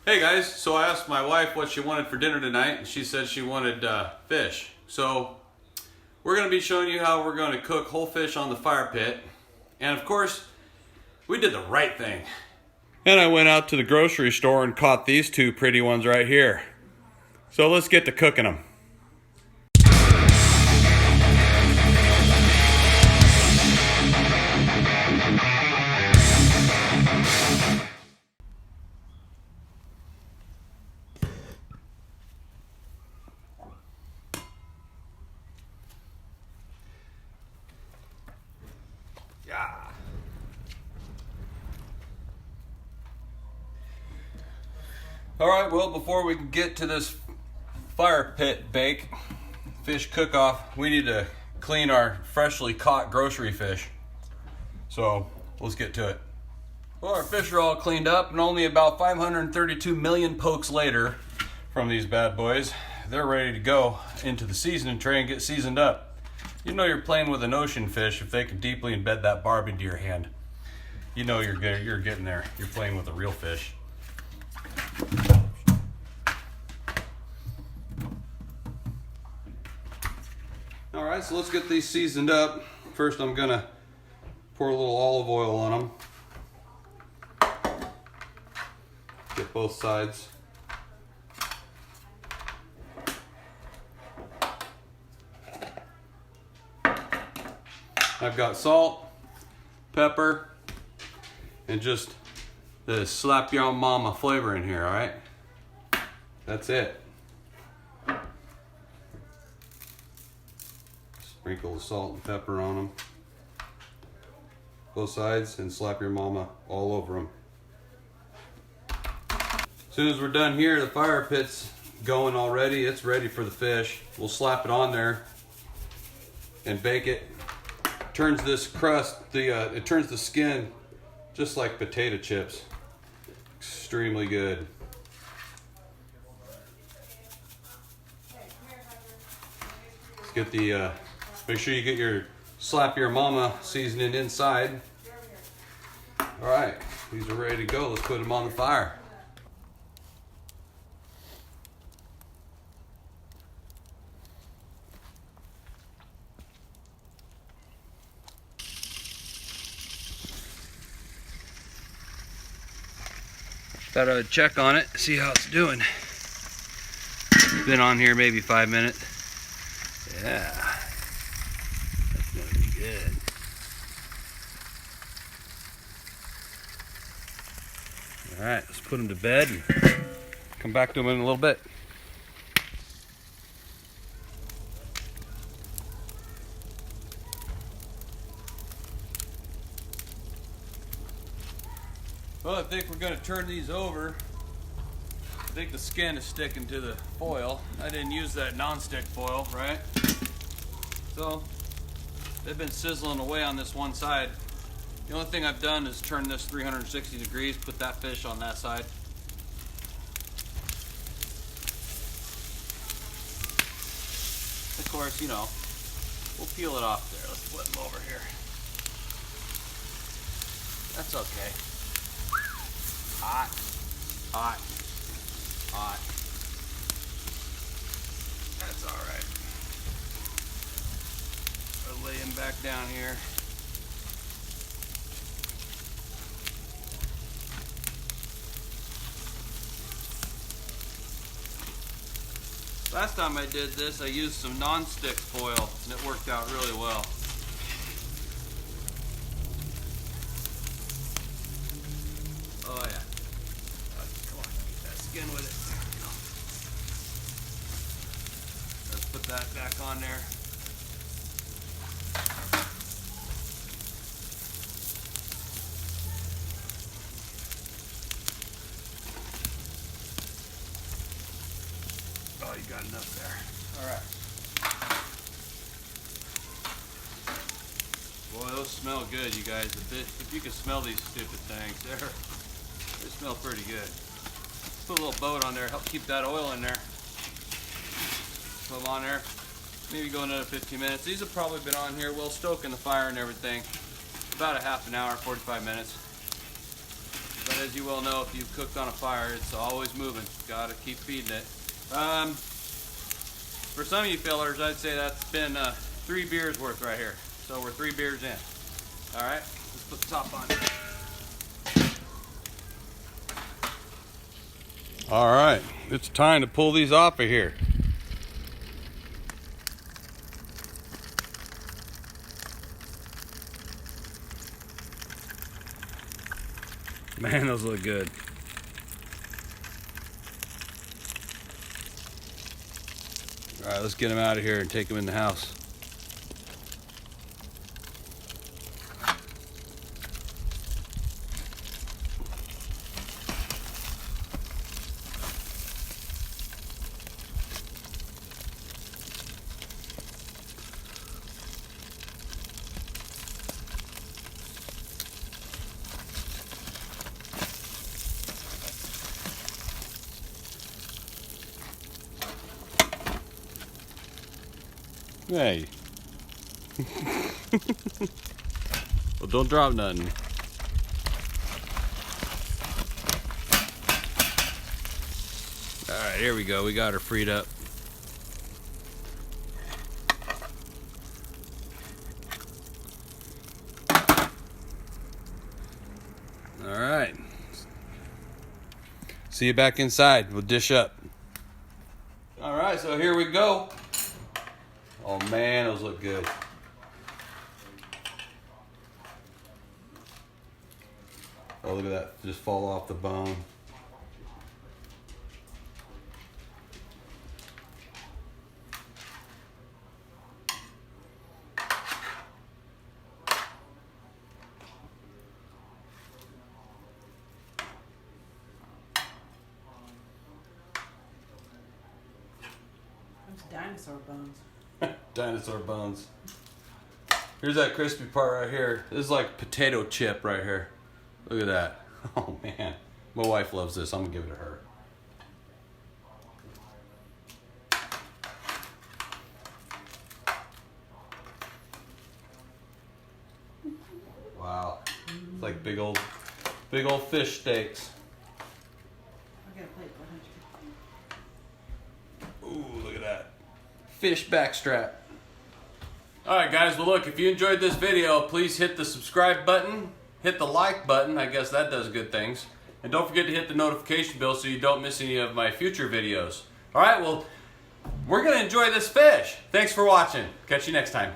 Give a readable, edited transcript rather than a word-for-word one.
Hey guys, so I asked my wife what she wanted for dinner tonight, and she said she wanted fish. So we're going to be showing you how we're going to cook whole fish on the fire pit. And of course, we did the right thing. And I went out to the grocery store and caught these two pretty ones right here. So let's get to cooking them. Yeah. Alright, well, before we can get to this fire pit bake, fish cook-off, we need to clean our freshly caught grocery fish. So, let's get to it. Well, our fish are all cleaned up, and only about 532 million pokes later from these bad boys, they're ready to go into the seasoning tray and get seasoned up. You know you're playing with an ocean fish if they can deeply embed that barb into your hand. You know you're getting there. You're playing with a real fish. All right, so let's get these seasoned up. First, I'm gonna pour a little olive oil on them. Get both sides. I've got salt, pepper, and just the slap your mama flavor in here, all right? That's it. Sprinkle the salt and pepper on them. Both sides, and slap your mama all over them. As soon as we're done here, the fire pit's going already. It's ready for the fish. We'll slap it on there and bake it. Turns this crust, it turns the skin just like potato chips. Extremely good. Let's get the, make sure you get your slap your mama seasoning inside. All right, these are ready to go. Let's put them on the fire. Thought I would check on it, see how it's doing. Been on here maybe 5 minutes. Yeah, that's gonna be good. All right, let's put them to bed and come back to them in a little bit. Well, I think we're going to turn these over. I think the skin is sticking to the foil. I didn't use that non-stick foil, right? So, they've been sizzling away on this one side. The only thing I've done is turn this 360 degrees, put that fish on that side. Of course, you know, we'll peel it off there. Let's flip them over here. That's okay. Hot, hot, hot. That's all right. I'll lay him back down here. Last time I did this, I used some non-stick foil, and it worked out really well. Oh yeah. Come on, get that skin with it. There we go. Let's put that back on there. Oh, you got enough there. All right. Boy, those smell good, you guys. If you can smell these stupid things, they smell pretty good. Put a little boat on there, help keep that oil in there. Put them on there. Maybe go another 15 minutes. These have probably been on here, well stoking the fire and everything. About a half an hour, 45 minutes. But as you well know, if you've cooked on a fire, it's always moving. Gotta keep feeding it. For some of you fellers, I'd say that's been 3 beers worth right here. So we're 3 beers in. All right, let's put the top on. All right, it's time to pull these off of here. Man, those look good. All right, let's get them out of here and take them in the house. Hey. Well, don't drop nothing. All right, here we go. We got her freed up. All right. See you back inside. We'll dish up. All right, so here we go. Oh man, those look good. Oh, look at that. Just fall off the bone. Those dinosaur bones. Dinosaur bones. Here's that crispy part right here. This is like potato chip right here. Look at that. Oh man. My wife loves this. I'm gonna give it to her. Wow. It's like big old fish steaks. I'll get a plate for you. Ooh, look at that. Fish backstrap. Alright guys, well look, if you enjoyed this video, please hit the subscribe button, hit the like button, I guess that does good things, and don't forget to hit the notification bell so you don't miss any of my future videos. Alright, well, we're going to enjoy this fish. Thanks for watching. Catch you next time.